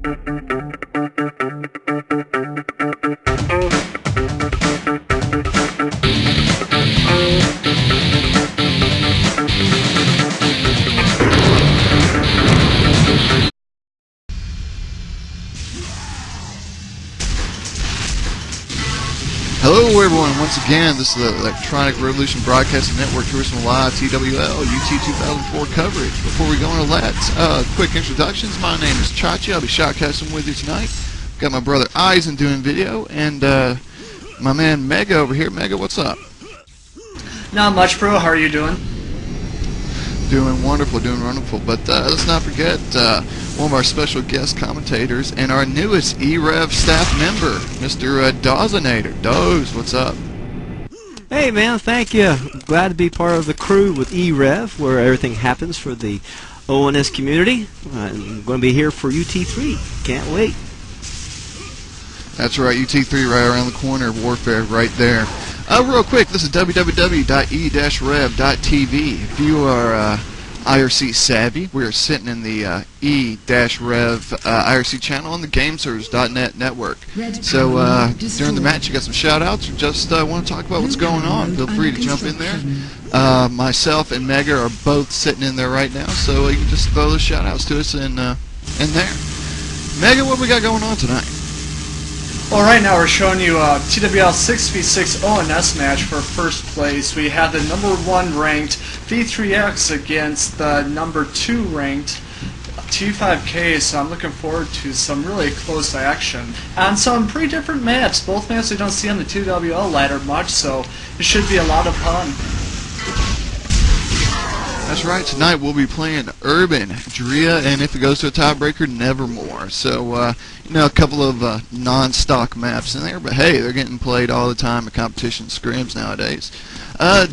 Hello everyone, once again, this is the Electronic Revolution Broadcasting Network Tourism Live TWL UT2004 coverage. Before we go into that, quick introductions. My name is Chachi. I'll be shotcasting with you tonight. Got my brother Eisen doing video, and my man Mega over here. Mega, what's up? Not much, bro. How are you doing? Doing wonderful, but let's not forget one of our special guest commentators and our newest e-rev staff member, Mr. Dozinator. Doze, what's up? Hey man, thank you. Glad to be part of the crew with e-rev, where everything happens for the ONS community. I'm going to be here for UT3. Can't wait. That's right, UT3 right around the corner, Warfare right there. Real quick, this is www.e-rev.tv. If you are IRC savvy, we are sitting in the e-rev IRC channel on the GameService.net network. So during the match, you got some shout-outs or just want to talk about what's going on, feel free to jump in there. Myself and Mega are both sitting in there right now, so you can just throw those shout-outs to us in there. Mega, what we got going on tonight? Well, right now we're showing you a TWL 6v6 ONS match for first place. We have the number 1 ranked V3X against the number 2 ranked T5K, so I'm looking forward to some really close action. And some pretty different maps. Both maps we don't see on the TWL ladder much, so it should be a lot of fun. That's right, tonight we'll be playing Urban, Drea, and if it goes to a tiebreaker, Nevermore. So, you know, a couple of non-stock maps in there, but hey, they're getting played all the time at competition scrims nowadays.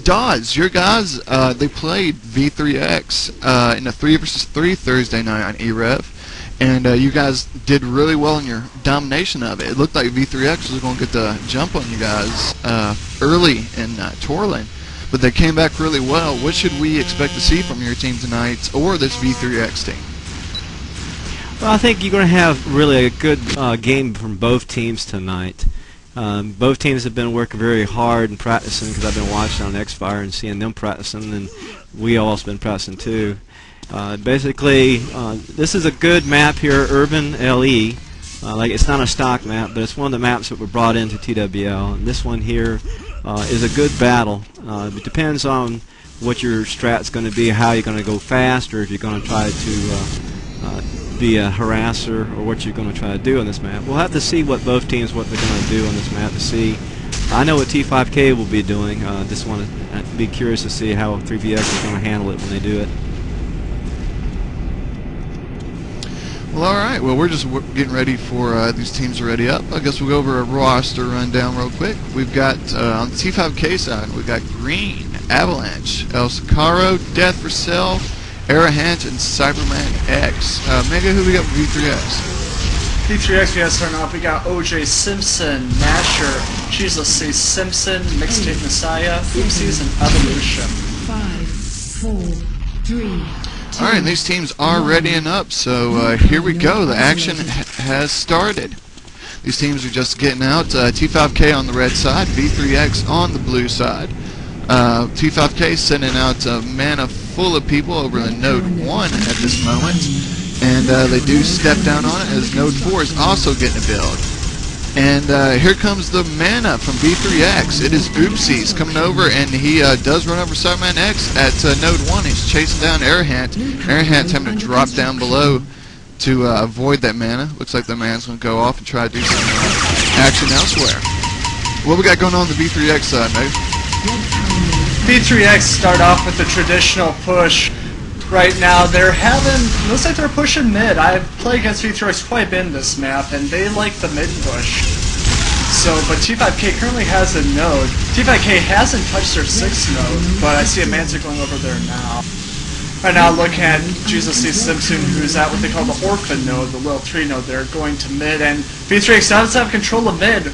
Dodds, your guys, they played V3X in a 3 vs 3 Thursday night on e-rev, and you guys did really well in your domination of it. It looked like V3X was going to get the jump on you guys early in Torlin. But they came back really well. What should we expect to see from your team tonight or this V3X team? Well, I think you're going to have really a good game from both teams tonight. Both teams have been working very hard and practicing, because I've been watching on Xfire and seeing them practicing, and we all have been practicing too. Basically, this is a good map here, Urban LE. Like, it's not a stock map, but it's one of the maps that were brought into TWL. And this one here is a good battle. It depends on what your strat's going to be, how you're going to go fast, or if you're going to try to be a harasser, or what you're going to try to do on this map. We'll have to see what both teams, what they're going to do on this map to see. I know what T5K will be doing. Just want to be curious to see how 3VX is going to handle it when they do it. Well, alright. Well, we're just getting ready for these teams are ready up. I guess we'll go over a roster rundown real quick. We've got, on the T5K side, we've got Green, Avalanche, El Sicaro, Death for Self, Arahant, and Cyberman X. Mega, who we got for V3X? V3X, we got starting off. We got OJ Simpson, Masher, Jesus C. Simpson, Mixtape Messiah, Oopsies, and Evolution. 5, 4, 3. Alright, and these teams are ready and up, so here we go. The action has started. These teams are just getting out. T5K on the red side, V3X on the blue side. T5K sending out a mana full of people over the Node 1 at this moment, and they do step down on it as Node 4 is also getting a build. And here comes the mana from V3X. It is Oopsies coming over, and he does run over Cyberman X at Node 1. He's chasing down Arahant. Arahant's having to drop down below to avoid that mana. Looks like the mana's going to go off and try to do some action elsewhere. What we got going on the V3X side, mate? V3X start off with the traditional push. Right now, looks like they're pushing mid. I've played against V3X quite a bit in this map, and they like the mid push. So, but T5K currently has a node. T5K hasn't touched their 6th node, but I see a Mancer going over there now. Right now, looking at Jesus C. Simpson, who's at what they call the Orphan node, the little 3 node there, going to mid, and V3X does have control of mid,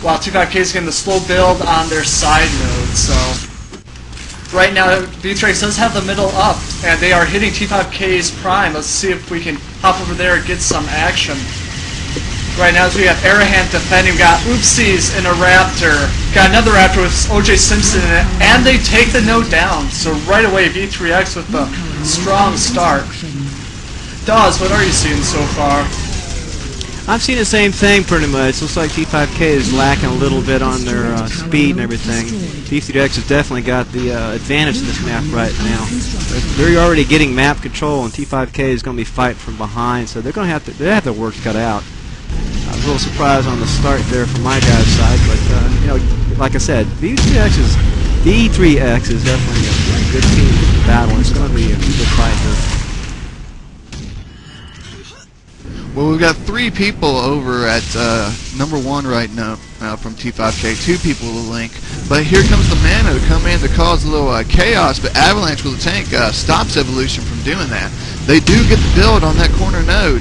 while T5K is getting the slow build on their side node, so... Right now, V3X does have the middle up, and they are hitting T5K's prime. Let's see if we can hop over there and get some action. Right now, as we have Arahant defending, we got Oopsies in a Raptor. Got another Raptor with OJ Simpson in it, and they take the node down. So right away, V3X with a strong start. Dawes, what are you seeing so far? I'm seeing the same thing pretty much. Looks like T5K is lacking a little bit on their speed and everything. V3X has definitely got the advantage in this map right now. They're already getting map control, and T5K is going to be fighting from behind, so they have their work cut out. I was a little surprised on the start there from my guy's side, but you know, like I said, V3X is definitely a good team in the battle. It's going to be a good fight here. Well, we've got 3 people over at number 1 right now from T5K, 2 people to link. But here comes the mana to come in to cause a little chaos, but Avalanche with the tank stops Evolution from doing that. They do get the build on that corner node,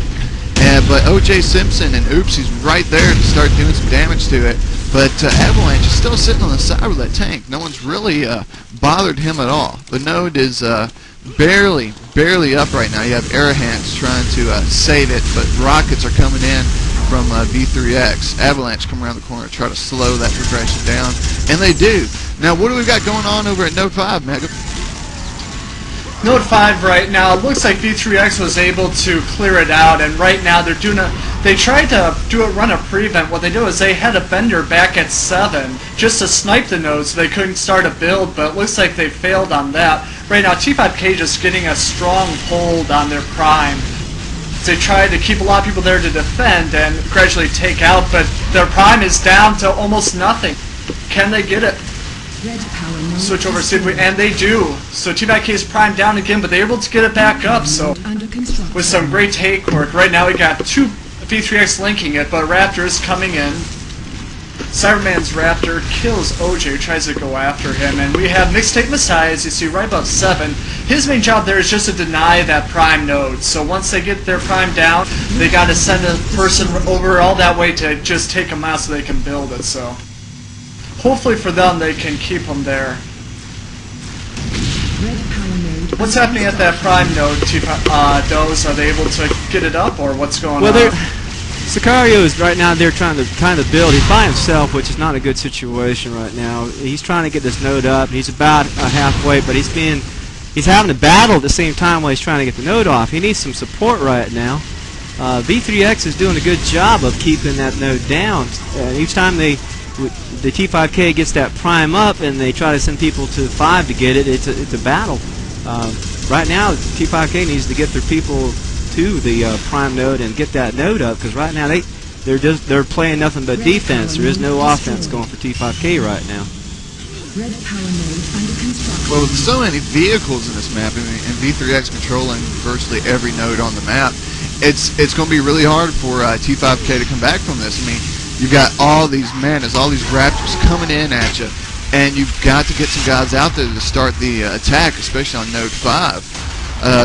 but OJ Simpson and Oopsie's right there to start doing some damage to it. But Avalanche is still sitting on the side of that tank. No one's really bothered him at all. The node is barely up right now. You have Arahants trying to save it, but rockets are coming in from V3X. Avalanche come around the corner to try to slow that progression down, and they do. Now, what do we got going on over at Node 5, Mega? Node 5 right now, it looks like V3X was able to clear it out, and right now they're doing they tried to run a prevent. What they do is they had a vendor back at 7 just to snipe the node so they couldn't start a build, but it looks like they failed on that. Right now, T5K just getting a strong hold on their prime. They tried to keep a lot of people there to defend and gradually take out, but their prime is down to almost nothing. Can they get it? Switch over, see if we, and they do. So T5K is prime down again, but they're able to get it back up. So with some great take work, right now we got 2 V3X linking it, but Raptor is coming in. Cyberman's Raptor kills OJ, who tries to go after him, and we have Mixtape Messiah, as you see, right above 7. His main job there is just to deny that prime node. So once they get their prime down, they got to send a person over all that way to just take them out so they can build it. So hopefully for them, they can keep them there. What's happening at that prime node, Doze? Are they able to get it up, or what's going on? Sicario is right now. They're trying to build. He's by himself, which is not a good situation right now. He's trying to get this node up. He's about halfway, but he's having to battle at the same time while he's trying to get the node off. He needs some support right now. V3X is doing a good job of keeping that node down. Each time the T5K gets that prime up and they try to send people to 5 to get it, it's a battle. Right now, T5K needs to get their people to the prime node and get that node up, because right now they're playing nothing but defense. There is no offense going for T5K right now. Well, with so many vehicles in this map, and V3X controlling virtually every node on the map, it's going to be really hard for T5K to come back from this. I mean, you've got all these manas, all these Raptors coming in at you, and you've got to get some guys out there to start the attack, especially on node 5.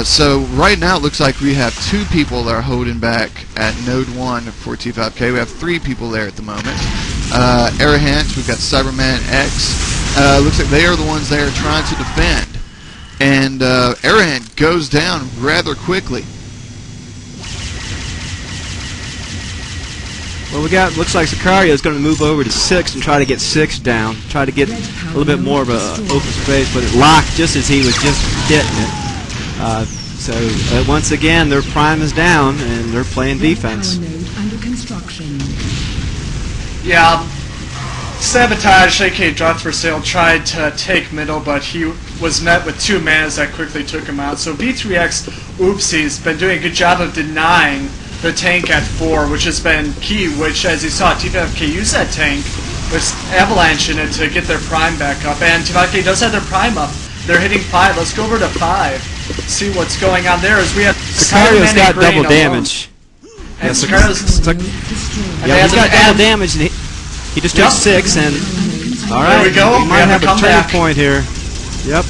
So right now it looks like we have 2 people that are holding back at node 1 for T5K. We have 3 people there at the moment. Arahant, we've got Cyberman X. Looks like they are the ones there trying to defend. And Arahant goes down rather quickly. Well, looks like Sicario is going to move over to 6 and try to get 6 down. Try to get a little bit more of an open space, but it locked just as he was just hitting it. So once again, their prime is down and they're playing defense. Yeah, Sabotage, aka Dropped for Sale, tried to take middle, but he was met with 2 manas that quickly took him out. So V3X Oopsie's been doing a good job of denying the tank at 4, which has been key, which, as you saw, T5K used that tank with Avalanche in it to get their prime back up, and T5K does have their prime up. They're hitting 5. Let's go over to 5. See what's going on there as we have Sicario's got double damage. And Sicario's he's got double damage, and he just took 6, and alright, there we go. We might have a turning point here. Yep.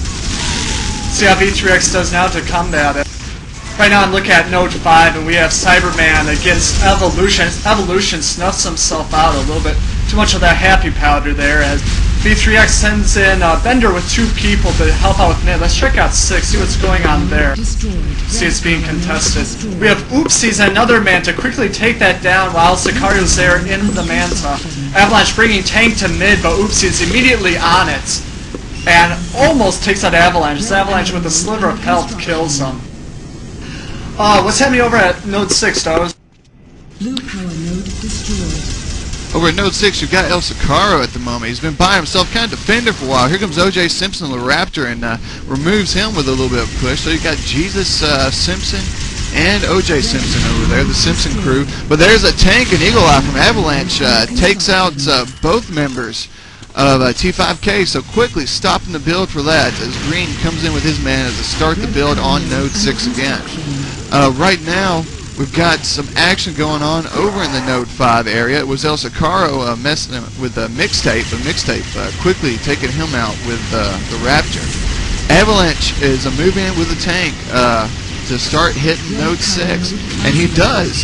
See how V3X does now to combat it. Right now, look at node 5, and we have Cyberman against Evolution. Evolution snuffs himself out a little bit. Too much of that happy powder there, as V3X sends in Bender with 2 people to help out with mid. Let's check out 6, see what's going on there. See it's being contested. We have Oopsies and another Manta quickly take that down while Sicario's there in the Manta. Avalanche bringing tank to mid, but Oopsies immediately on it. And almost takes out Avalanche. This Avalanche with a sliver of health kills him. What's happening over at Node 6, Doze? Blue power node destroyed. Over at Node 6, you've got El Sicaro at the moment. He's been by himself, kind of defender for a while. Here comes O.J. Simpson, the Raptor, and removes him with a little bit of push. So you've got Jesus Simpson and O.J. Simpson over there, the Simpson crew. But there's a tank, and Eagle Eye from Avalanche takes out both members of T5K, so quickly stopping the build for that as Green comes in with his mana to start the build on Node 6 again. Right now, we've got some action going on over in the Node 5 area. It was El Sicaro messing with the Mixtape, but Mixtape quickly taking him out with the Raptor. Avalanche is moving in with the tank to start hitting Node 6, and he does,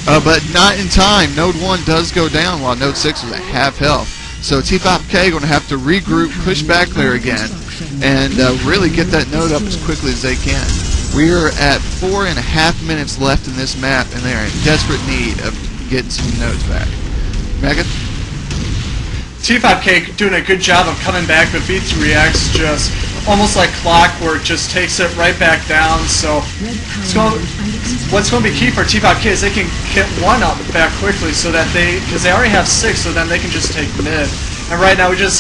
but not in time. Node 1 does go down while Node 6 is at half health. So T5K going to have to regroup, push back there again, and really get that node up as quickly as they can. We are at 4.5 minutes left in this map, and they are in desperate need of getting some nodes back. Megan? T5K doing a good job of coming back, but V3X just almost like clockwork just takes it right back down. So what's going to be key for T5K is they can get one up back quickly, so that because they already have 6, so then they can just take mid. And right now we have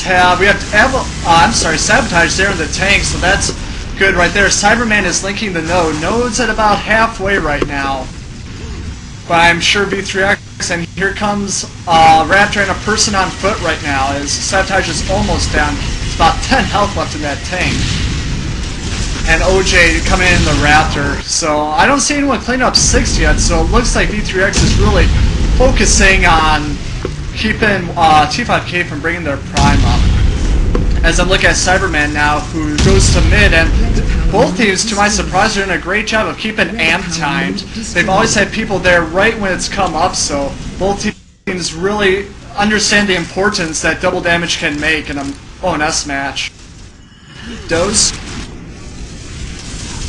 Sabotage there in the tank, so that's good right there. Cyberman is linking the node. Node's at about halfway right now. But I'm sure V3X, and here comes Raptor and a person on foot right now, as Sabotage is almost down. It's about 10 health left in that tank. And OJ coming in the Raptor. So I don't see anyone cleaning up 6 yet, so it looks like V3X is really focusing on keeping T5K from bringing their prime up. As I'm looking at Cyberman now, who goes to mid, and both teams, to my surprise, are doing a great job of keeping amp timed. They've always had people there right when it's come up, so both teams really understand the importance that double damage can make in an ONS match. Doze?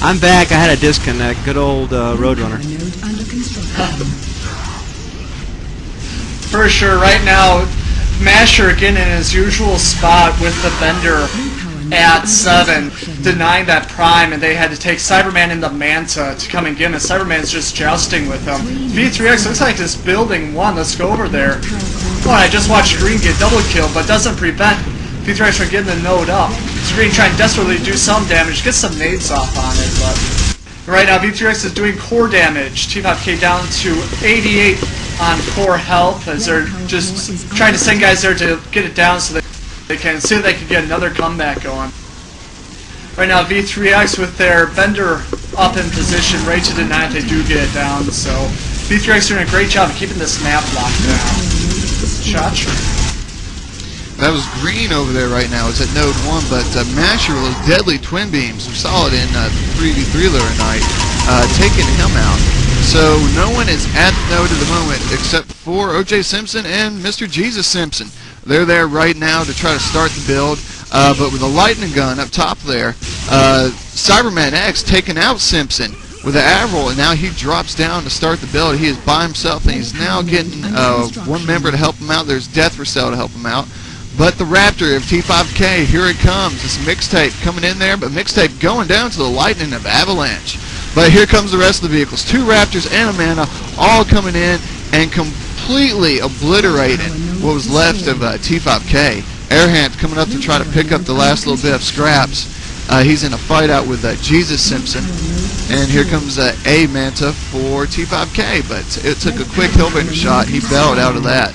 I'm back. I had a disconnect. Good old Roadrunner. Node under construction. For sure, right now, Masher again in his usual spot with the Bender at 7, denying that prime, and they had to take Cyberman in the Manta to come and get him, and Cyberman's just jousting with him. V3X looks like this building 1, let's go over there. Oh, I just watched Green get double kill, but doesn't prevent V3X from getting the node up. Green trying desperately to do some damage, get some nades off on it, but right now V3X is doing core damage. T5K down to 88 on core health, as they're just trying to send guys there to get it down so they can see if they can get another comeback going. Right now V3X with their Bender up in position, ready to deny if they do get it down, so V3X doing a great job of keeping this map locked down. Shot. That was Green over there right now. It's at Node 1, but Masher with those deadly twin beams were solid in 3v3 the other night, taking him out. So no one is at the node at the moment except for O.J. Simpson and Mr. Jesus Simpson. They're there right now to try to start the build, but with a lightning gun up top there, Cyberman X taking out Simpson with an arrow, and now he drops down to start the build. He is by himself, and he's now getting one member to help him out. There's Death for Cell to help him out. But the Raptor of T5K, here it comes. It's Mixtape coming in there, but Mixtape going down to the lightning of Avalanche. But here comes the rest of the vehicles. 2 Raptors and a Mana all coming in and completely obliterating what was left of T5K. Airhand coming up to try to pick up the last little bit of scraps. He's in a fight out with Jesus Simpson. And here comes a Manta for T5K, but it took a quick Hillbender shot. He bailed out of that.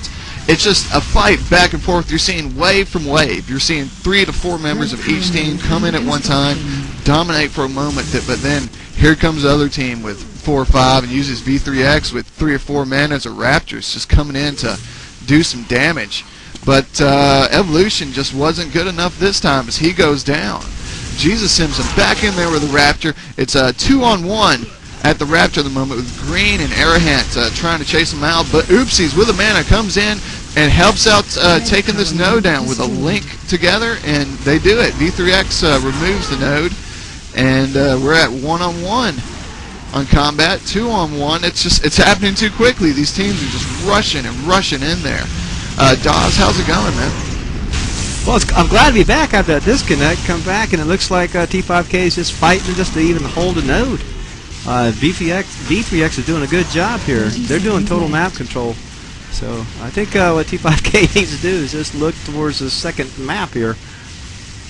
It's just a fight back and forth. You're seeing wave from wave. You're seeing 3 to 4 members of each team come in at one time, dominate for a moment, but then here comes the other team with 4 or 5 and uses V3X with 3 or 4 men as a Raptors just coming in to do some damage. But Evolution just wasn't good enough this time as he goes down. Jesus Simpson back in there with a Raptor. It's a 2-on-1 at the Raptor at the moment with Green and Arahant trying to chase him out, but Oopsies with a mana comes in and helps out taking this node down with a link together, and they do it. V3X removes the node, and we're at 1-on-1 on combat, 2-on-1. It's happening too quickly. These teams are just rushing in there. Dawes, how's it going, man? Well, I'm glad to be back after that disconnect. Come back, and it looks like T5K is just fighting just to even hold a node. V3X is doing a good job here. They're doing total map control. So I think what T5K needs to do is just look towards the second map here.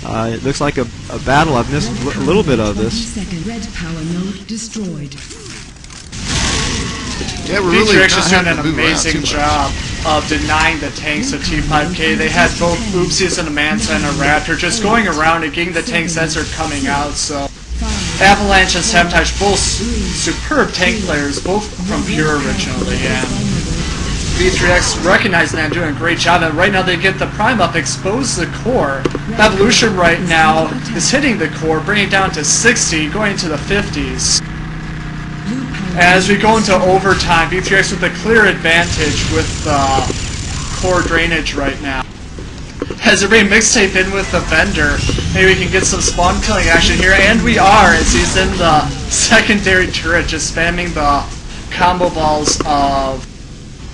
It looks like a battle. I've missed a little bit of this. Red power node destroyed. Yeah, we're really V3X is doing an amazing job of denying the tanks of T5K. They had both Oopsies and a Manta and a Raptor just going around and getting the tanks as they're coming out. So Avalanche and Sabotage, both superb tank players, both from Pure originally, and V3X recognizing that and doing a great job. And right now they get the Prime up, expose the core. Evolution right now is hitting the core, bringing it down to 60, going into the 50s. As we go into overtime, V3X with a clear advantage with core drainage right now. As they bring Mixtape in with the vendor, maybe we can get some spawn killing action here, and we are, as he's in the secondary turret just spamming the combo balls of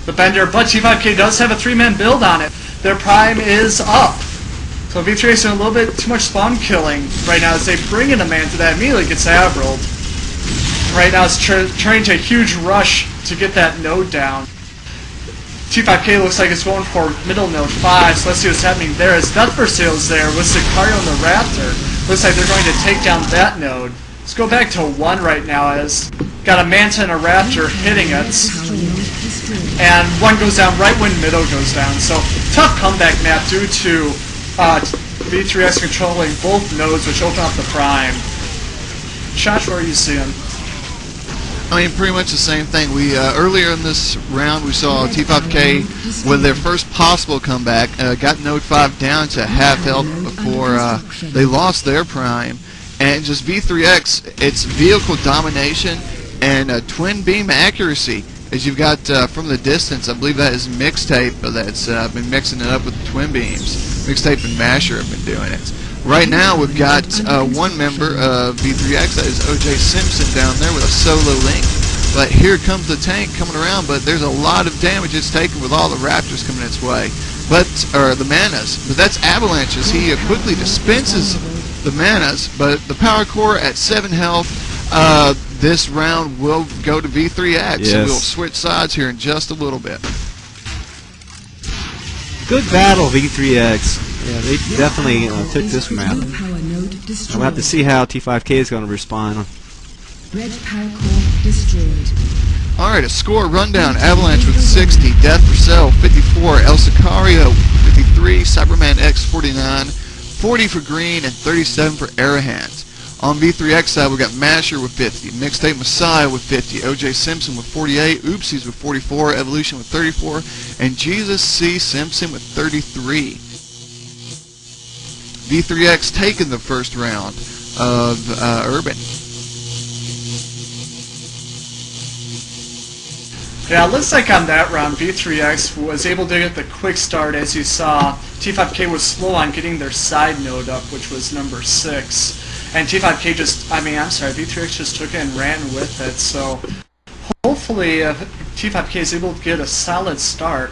the vendor. But T5K does have a 3-man build on it. Their prime is up. So V3X doing a little bit too much spawn killing right now as they bring in a man to that immediately gets averilled. Right now it's turning to a huge rush to get that node down. T5K looks like it's going for middle node 5, so let's see what's happening there. As Death for Sales there with Sicario and the Raptor. Looks like they're going to take down that node. Let's go back to 1 right now as got a Manta and a Raptor hitting it. And 1 goes down right when middle goes down. So tough comeback map due to V3X controlling both nodes which open up the prime. Josh, what are you seeing? I mean, pretty much the same thing. We earlier in this round we saw T5K with their first possible comeback, got node 5 down to half health before they lost their prime, and just V3X, it's vehicle domination and twin beam accuracy. As you've got from the distance, I believe that is Mixtape that's been mixing it up with the twin beams. Mixtape and Masher have been doing it. Right now we've got one member of V3X, that is OJ Simpson down there with a solo link. But here comes the tank coming around, but there's a lot of damage it's taken with all the Raptors coming its way. Or the manas. But that's Avalanche as he quickly dispenses the manas, but the power core at 7 health, this round will go to V3X. Yes. So we'll switch sides here in just a little bit. Good battle, V3X. Yeah, they definitely took this map. We'll have to see how T5K is going to respond. Red power core destroyed. Alright, a score rundown. Avalanche with 60, Death for Cell 54, El Sicario 53, Cyberman X 49, 40 for Green, and 37 for Arahant. On V3X side, we got Masher with 50, Mixtape Messiah with 50, OJ Simpson with 48, Oopsies with 44, Evolution with 34, and Jesus C. Simpson with 33. V3X taking the first round of Urban. Yeah, it looks like on that round, V3X was able to get the quick start. As you saw, T5K was slow on getting their side node up, which was number 6. And T5K V3X just took it and ran with it. So hopefully T5K is able to get a solid start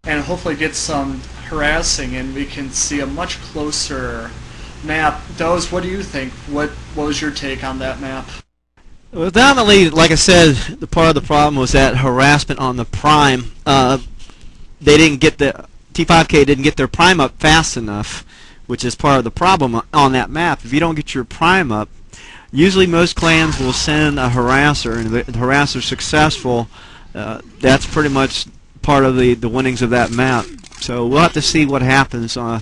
and hopefully get some harassing, and we can see a much closer map. Doze, what do you think? What was your take on that map? Well, dominantly, like I said, the part of the problem was that harassment on the prime. They didn't get T5K didn't get their prime up fast enough, which is part of the problem on that map. If you don't get your prime up, usually most clans will send a harasser, and if the harasser's successful, that's pretty much part of the winnings of that map. So we'll have to see what happens on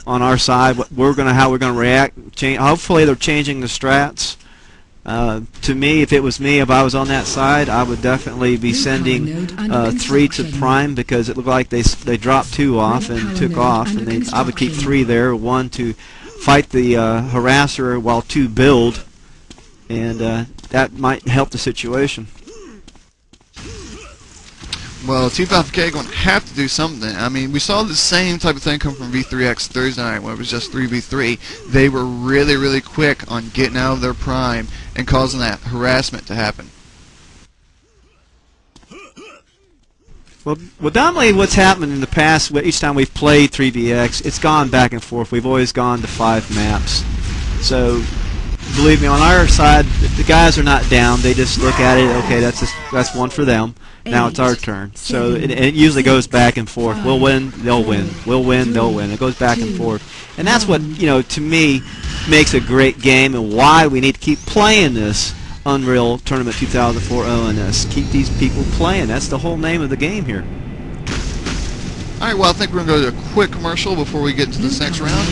our side. How we're gonna react. Hopefully they're changing the strats. To me, if I was on that side, I would definitely be sending 3 to prime, because it looked like they dropped 2 off and took off, and I would keep 3 there, 1 to fight the harasser while 2 build, and that might help the situation. Well, T5K going to have to do something. I mean, we saw the same type of thing come from V3X Thursday night when it was just 3v3. They were really, really quick on getting out of their prime and causing that harassment to happen. Well, dominantly what's happened in the past, each time we've played 3VX, it's gone back and forth. We've always gone to 5 maps. So, believe me, on our side, the guys are not down. They just look at it, okay, that's one for them. Now it's our turn. So it usually goes back and forth. We'll win, they'll win. We'll win, they'll win. It goes back and forth. And that's what, to me, makes a great game and why we need to keep playing this Unreal Tournament 2004 ONS. Keep these people playing. That's the whole name of the game here. Alright, well, I think we're going to go to a quick commercial before we get into this next round.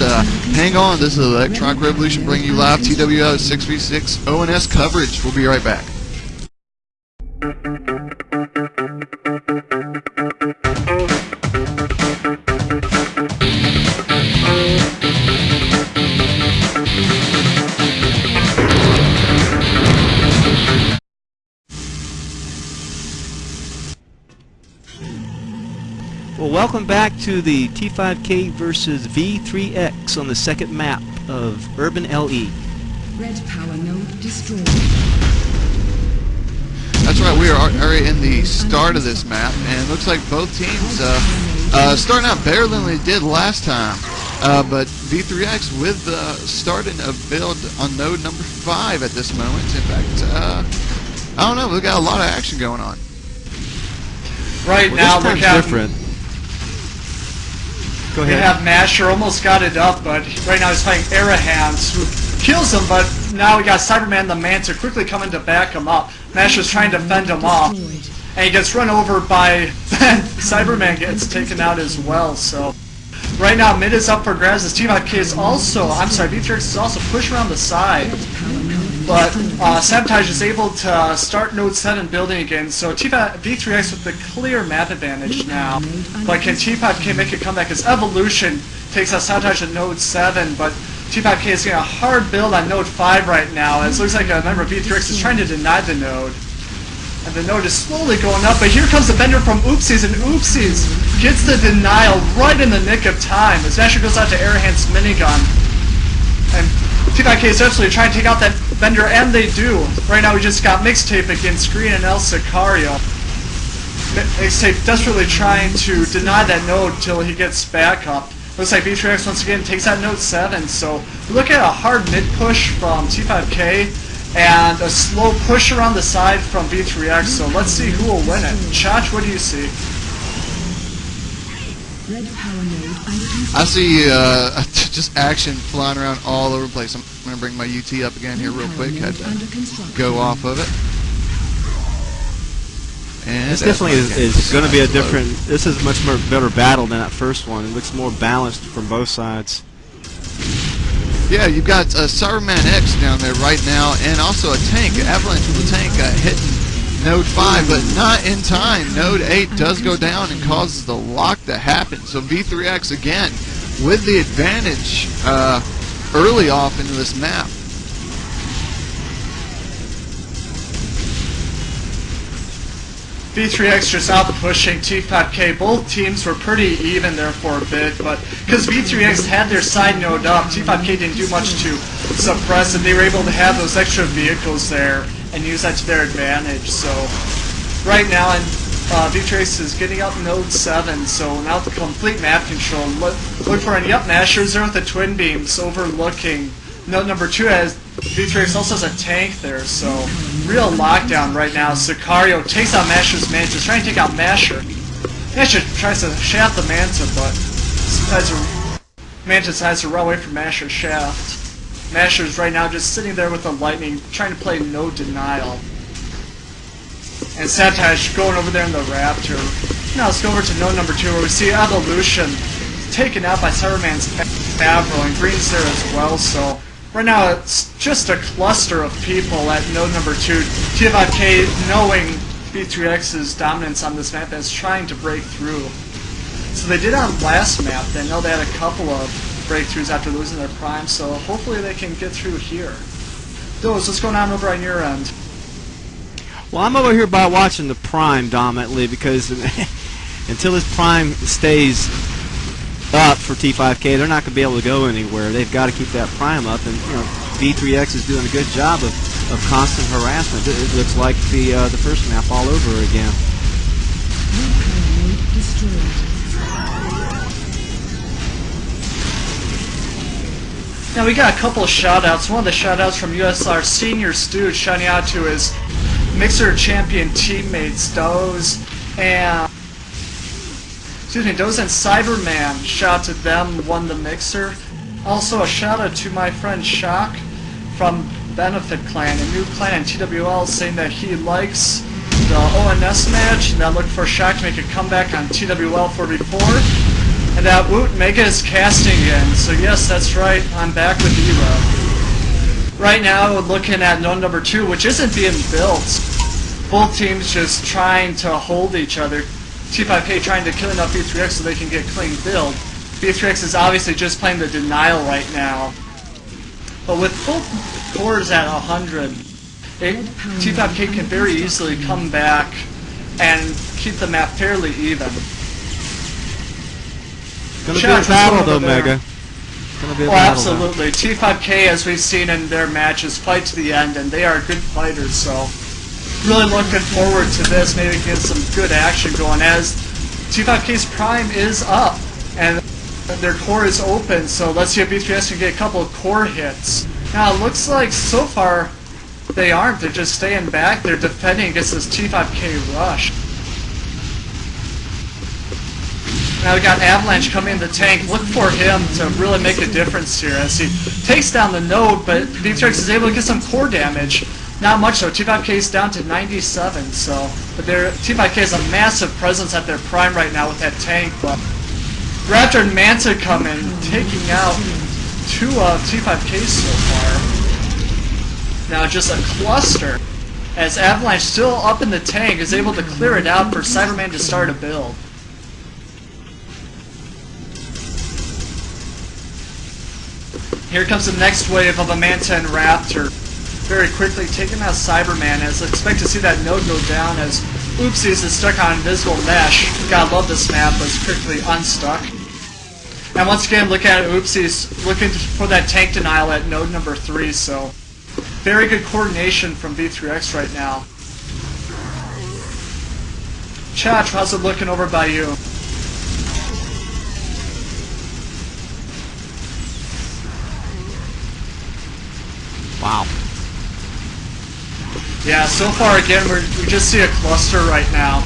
Hang on, this is Electronic Revolution bringing you live TWO 6v6 ONS coverage. We'll be right back. Well, welcome back to the T5K versus V3X on the second map of Urban LE. Red power node destroyed. That's right, we are already in the start of this map, and it looks like both teams starting out better than they did last time. But V3X with starting a build on node number 5 at this moment. In fact, I don't know, we've got a lot of action going on. Right Well, now, this time's different. Go we ahead. have Masher almost got it up, but right now he's fighting Arahans, who kills him, but now we got Cyberman the Manta quickly coming to back him up. Masher's trying to fend him off, and he gets run over by Cyberman gets taken out as well, so... Right now, mid is up for grabs as T5K is also, V3X is also pushed around the side. But Sabotage is able to start node 7 building again, so V3X with the clear map advantage now. But can T5K make a comeback as Evolution takes out Sabotage at node 7, but T5K is getting a hard build on node 5 right now, as it looks like a member of V3X is trying to deny the node. And the node is slowly going up, but here comes the vendor from Oopsies, and Oopsies gets the denial right in the nick of time as Masher goes out to Arahan's minigun. And T5K is essentially trying to take out that vendor, and they do. Right now we just got Mixtape against Green and El Sicario. Mixtape desperately trying to deny that node till he gets back up. Looks like V3X once again takes out node 7, so we look at a hard mid push from T5K, and a slow push around the side from V3X, so let's see who will win it. Chach, what do you see? Red power node under I see just action flying around all over the place. I'm going to bring my UT up again here real quick. Had to go off of it. And This definitely is going to be a different... This is a much more better battle than that first one. It looks more balanced from both sides. Yeah, you've got Cyberman X down there right now, and also a tank, Avalanche with a tank hitting node 5, but not in time. Node 8 does go down and causes the lock to happen. So V3X again with the advantage early off into this map. V3X just out pushing T5K. Both teams were pretty even there for a bit, but because V3X had their side node up, T5K didn't do much to suppress it. They were able to have those extra vehicles there and use that to their advantage. So right now, V3X is getting up node 7, so now the complete map control. Look for any up Mashers there with the twin beams overlooking node number 2 as V3X also has a tank there, so real lockdown right now. Sicario takes out Masher's Manta, trying to take out Masher. Masher tries to shaft the Manta, but Manta decides to run away from Masher's shaft. Masher's right now just sitting there with the lightning, trying to play no denial. And Sabotage going over there in the Raptor. Now let's go over to node number 2 where we see Evolution taken out by Cyberman's Avro, and Green's there as well, so right now it's just a cluster of people at node number 2. T5K, knowing V3X's dominance on this map, is trying to break through. So they did on last map. They know they had a couple of breakthroughs after losing their prime, so hopefully they can get through here. Those, what's going on over on your end? Well, I'm over here by watching the prime dominantly because until this prime stays up for T5K, they're not going to be able to go anywhere. They've got to keep that prime up, and V3X is doing a good job of constant harassment. It looks like the first map all over again. Now we got a couple of shout-outs. One of the shout-outs from USR Senior Stooge shouting out to his Mixer Champion teammates, Doze and Cyberman. Shout out to them, won the Mixer. Also a shout-out to my friend Shock from Benefit Clan, a new clan in TWL, saying that he likes the ONS match and that look for Shock to make a comeback on TWL 44. And that Woot Mega is casting again, so yes, that's right, I'm back with e-rev. Right now, we're looking at node number 2, which isn't being built. Both teams just trying to hold each other. T5K trying to kill enough V3X so they can get clean build. V3X is obviously just playing the denial right now. But with both cores at 100, T5K can very easily come back and keep the map fairly even. Gonna be a battle though, Mega. Absolutely. T5K, as we've seen in their matches, fight to the end, and they are good fighters, so really looking forward to this. Maybe get some good action going, as T5K's prime is up, and their core is open, so let's see if V3X can get a couple of core hits. Now, it looks like so far they aren't. They're just staying back. They're defending against this T5K rush. Now we got Avalanche coming in the tank. Look for him to really make a difference here as he takes down the node, but V3X is able to get some core damage. Not much though. T5K is down to 97, so but T5K has a massive presence at their prime right now with that tank. But Raptor and Manta come in, taking out 2 of T5K so far. Now just a cluster, as Avalanche still up in the tank is able to clear it out for Cyberman to start a build. Here comes the next wave of a Manta and Raptor. Very quickly taking out Cyberman, as I expect to see that node go down as Oopsies is stuck on invisible mesh. Gotta love this map, but it's quickly unstuck. And once again, look at it, Oopsies looking for that tank denial at node number 3, so very good coordination from V3X right now. Chach, how's it looking over by you? Wow. Yeah, so far again we just see a cluster right now,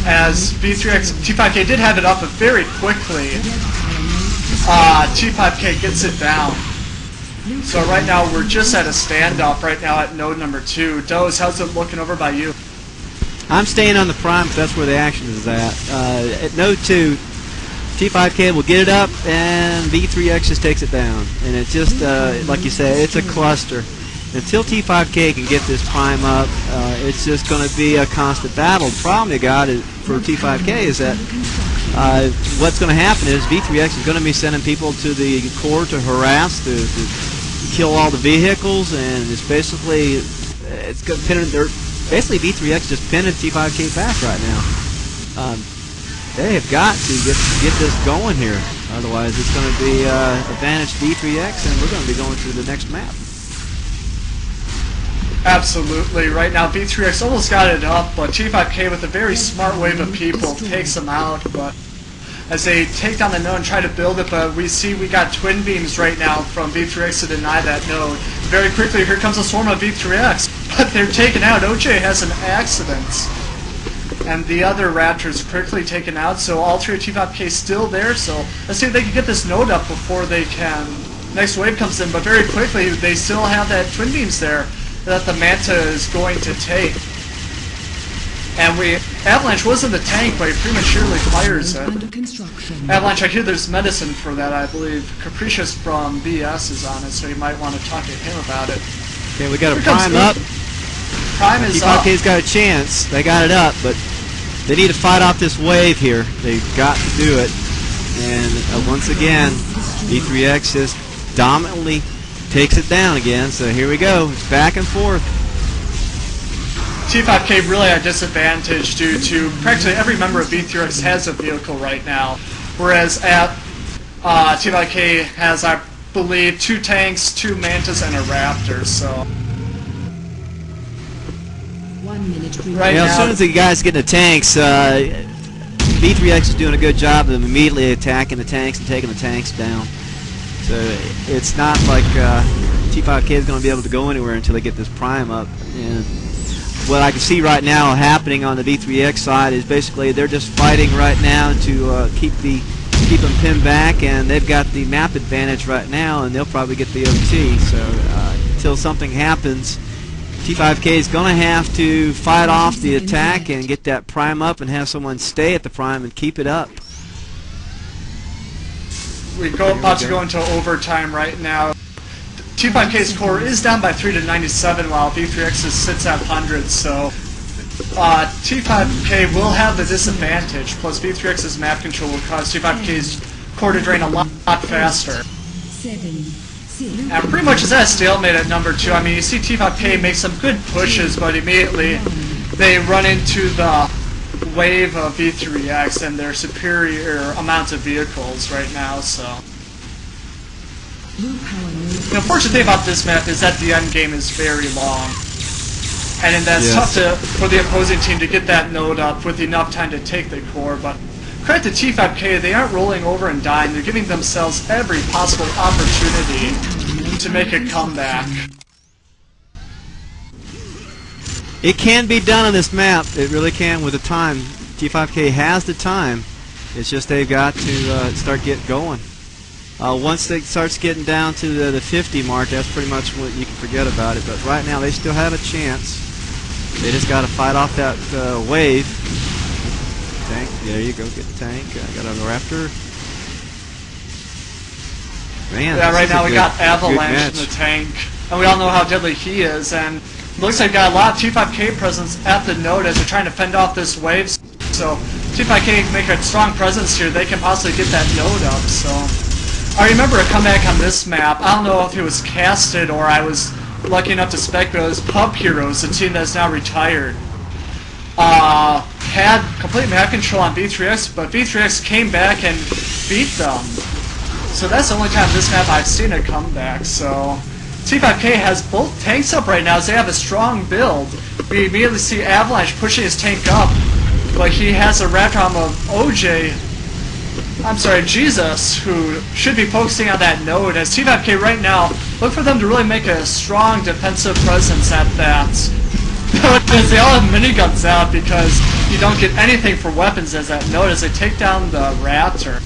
as V3X T5K did have it up, but very quickly T5K gets it down. So right now we're just at a standoff right now at node number 2. Doze, how's it looking over by you? I'm staying on the prime because that's where the action is at. At node 2, T5K will get it up, and V3X just takes it down. And it's just, like you say, it's a cluster. Until T5K can get this prime up, it's just going to be a constant battle. The problem you got for T5K is that what's going to happen is V3X is going to be sending people to the core to harass, to kill all the vehicles, and it's basically basically V3X just pinning T5K back right now. They have got to get this going here, otherwise it's going to be advantage V3X, and we're going to be going to the next map. Absolutely. Right now, V3X almost got it up, but T5K with a very smart wave of people takes them out. But as they take down the node and try to build it, but we see we got twin beams right now from V3X to deny that node. Very quickly, here comes a swarm of V3X, but they're taken out. OJ has an accident, and the other Raptors quickly taken out. So all 3 of T5K still there. So let's see if they can get this node up before they can. Next wave comes in, but very quickly they still have that twin beams there that the Manta is going to take. And Avalanche was in the tank, but he prematurely fires it. Avalanche, I hear there's medicine for that, I believe. Capricious from BS is on it, so you might want to talk to him about it. Okay, we got a prime up. Prime is up. T5K's got a chance. They got it up, but they need to fight off this wave here. They've got to do it. And once again, V3X just dominantly takes it down again. So here we go. It's back and forth. T5K really at a disadvantage due to practically every member of V3X has a vehicle right now, whereas at T5K has, I believe, 2 tanks, 2 Mantas, and a Raptor. So 1 minute remaining. right Yeah, as soon now, as the guys get in the tanks, V3X is doing a good job of immediately attacking the tanks and taking the tanks down. So it's not like T5K is going to be able to go anywhere until they get this prime up. And what I can see right now happening on the V3X side is basically they're just fighting right now to keep them pinned back, and they've got the map advantage right now, and they'll probably get the OT. So until something happens, T5K is going to have to fight off the attack and get that prime up and have someone stay at the prime and keep it up. we're about to go into overtime right now. T5K's core is down by 3 to 97, while V3X's sits at 100. So T5K will have the disadvantage. Plus V3X's map control will cause T5K's core to drain a lot faster. 7, 6. And pretty much is at a stalemate at number 2. I mean, you see T5K make some good pushes, but immediately they run into the wave of V3X and their superior amounts of vehicles right now. So Blue power node. the unfortunate thing about this map is that the end game is very long, and that's Yes. tough for the opposing team to get that node up with enough time to take the core. But credit to T5K, they aren't rolling over and dying. They're giving themselves every possible opportunity to make a comeback. It can be done on this map. It really can with the time. T5K has the time. It's just they've got to start going. Once it starts getting down to the 50 mark, that's pretty much what you can forget about it. But right now, they still have a chance. They just got to fight off that wave. Tank, there you go, get the tank. I got a Raptor. Man, Yeah, this right is a now we good- got good Avalanche match. in the tank, and we all know how deadly he is. And it looks like got a lot of T5K presence at the node as they're trying to fend off this wave. So T5K make a strong presence here. They can possibly get that node up. So I remember a comeback on this map. I don't know if it was casted or I was lucky enough to spec, but it was Pub Heroes, a team that's now retired. Had complete map control on V3X, but V3X came back and beat them. So that's the only time this map I've seen a comeback. So T5K has both tanks up right now, as they have a strong build. We immediately see Avalanche pushing his tank up, but he has a Raptor of Jesus, who should be focusing on that node. As T5K right now, look for them to really make a strong defensive presence at that. As they all have miniguns out, because you don't get anything for weapons as that node as they take down the Raptor.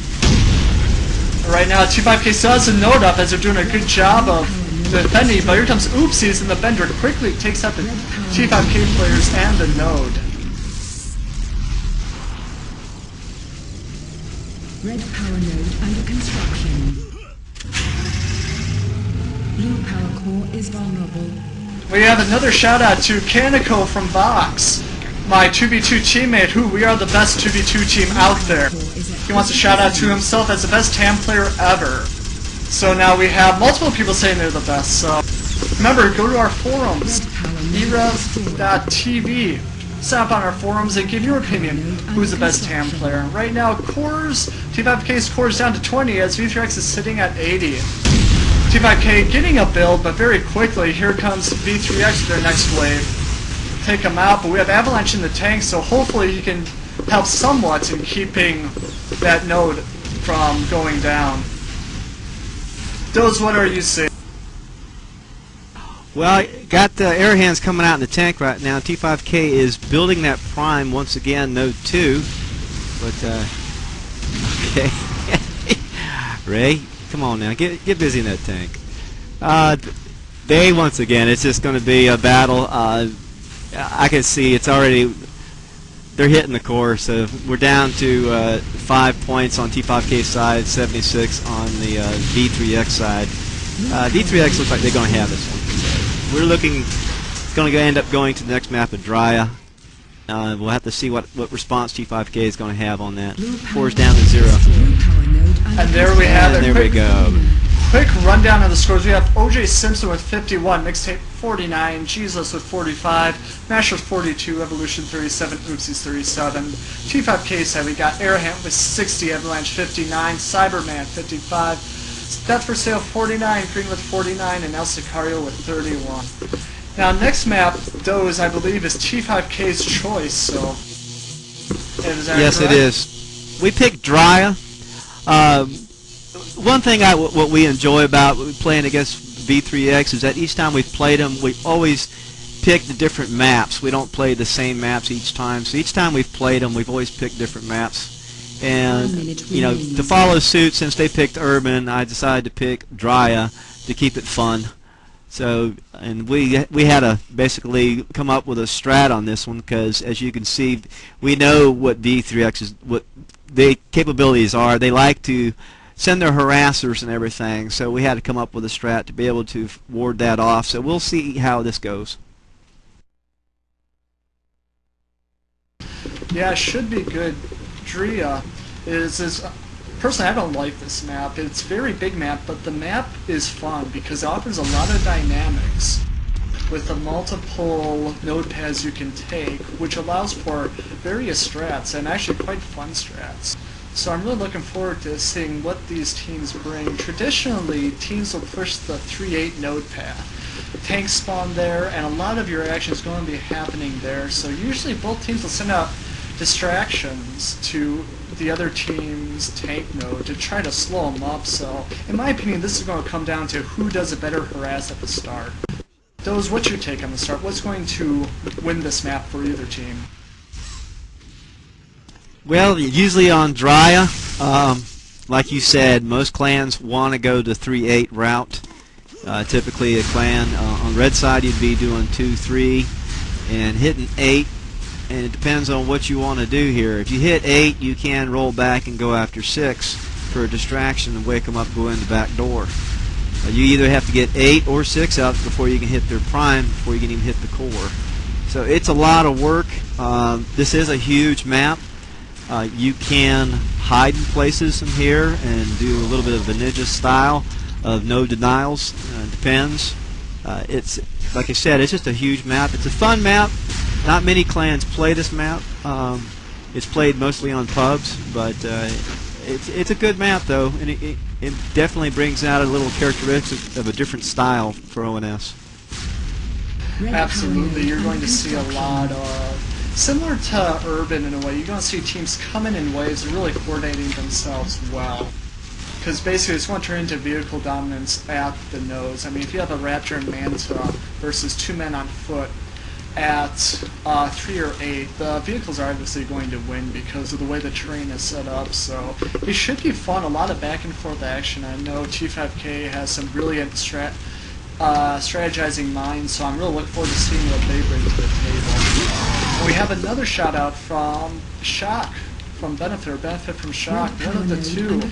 Right now, T5K still has a node up as they're doing a good job of defending, but here comes Oopsies, and the Bender quickly takes out the T5K players and the node. Red power node under construction. Blue power core is vulnerable. We have another shout out to Canico from Vox, my 2v2 teammate, who we are the best 2v2 team out there. He wants to shout out to himself as the best TAM player ever. So now we have multiple people saying they're the best. So remember, go to our forums, e-rev.tv. Sign up on our forums and give your opinion who's the best TAM player. Right now, cores, T5K's core is down to 20 as V3X is sitting at 80. T5K getting a build, but very quickly, here comes V3X with their next wave. Take them out, but we have Avalanche in the tank, so hopefully he can help somewhat in keeping that node from going down. Doze, what are you seeing? Well, got the air hands coming out in the tank right now. T5K is building that prime once again, node 2. But, okay. Ray, come on now, get busy in that tank. They, once again, it's just going to be a battle. I can see it's already, they're hitting the core, so we're down to 5 points on T5K side, 76 on the V3X side. V3X looks like they're going to have this one. We're looking, it's going to end up going to the next map of Drya. We'll have to see what response T5K is going to have on that. Core's down to 0. And there we have it. And there we go. Quick rundown of the scores. We have OJ Simpson with 51, Mixtape 49, Jesus with 45, Mashers 42, Evolution 37, Oopsies 37. T5K side, we got Airhant with 60, Avalanche 59, Cyberman 55, Death for Sale 49, Green with 49, and El Sicario with 31. Now, next map, Doze, I believe, is T5K's choice, so... Is that Yes, correct? it is. We picked Drya. One thing what we enjoy about playing against V3X is that each time we've played them, we always pick the different maps. We don't play the same maps each time. So each time we've played them, we've always picked different maps. And, you know, to follow suit, since they picked Urban, I decided to pick Drya to keep it fun. So, and we had to basically come up with a strat on this one because, as you can see, we know what V3X is, what the capabilities are. They like to send their harassers and everything, so we had to come up with a strat to be able to ward that off. So we'll see how this goes. Yeah, it should be good. Drea is personally, I don't like this map. It's a very big map, but the map is fun because it offers a lot of dynamics with the multiple node paths you can take, which allows for various strats and actually quite fun strats. So I'm really looking forward to seeing what these teams bring. Traditionally, teams will push the 3-8 node path. Tanks spawn there, and a lot of your action is going to be happening there. So usually both teams will send out distractions to the other team's tank node to try to slow them up. So in my opinion, this is going to come down to who does a better harass at the start. Doze, what's your take on the start? What's going to win this map for either team? Well, usually on Drya, like you said, most clans want to go the 3-8 route. Typically a clan on red side you'd be doing 2-3 and hitting 8, and it depends on what you want to do here. If you hit 8, you can roll back and go after 6 for a distraction and wake them up, go in the back door. You either have to get 8 or 6 out before you can hit their prime, before you can even hit the core. So it's a lot of work. This is a huge map. You can hide in places in here and do a little bit of a ninja style of no denials. Depends. It's like I said, it's just a huge map. It's a fun map. Not many clans play this map. It's played mostly on pubs, but it's a good map though, and it definitely brings out a little characteristic of a different style for ONS. Absolutely, you're going to see a lot of... Similar to Urban in a way, you're going to see teams coming in waves and really coordinating themselves well. Because basically it's going to turn into vehicle dominance at the nose. I mean, if you have a Raptor and Manta versus 2 men on foot at 3 or 8, the vehicles are obviously going to win because of the way the terrain is set up. So it should be fun, a lot of back and forth action. I know T5K has some brilliant strategizing minds, so I'm really looking forward to seeing what they bring to the table. We have another shout out from Shock, from Benefit, or Benefit from Shock, one of the two.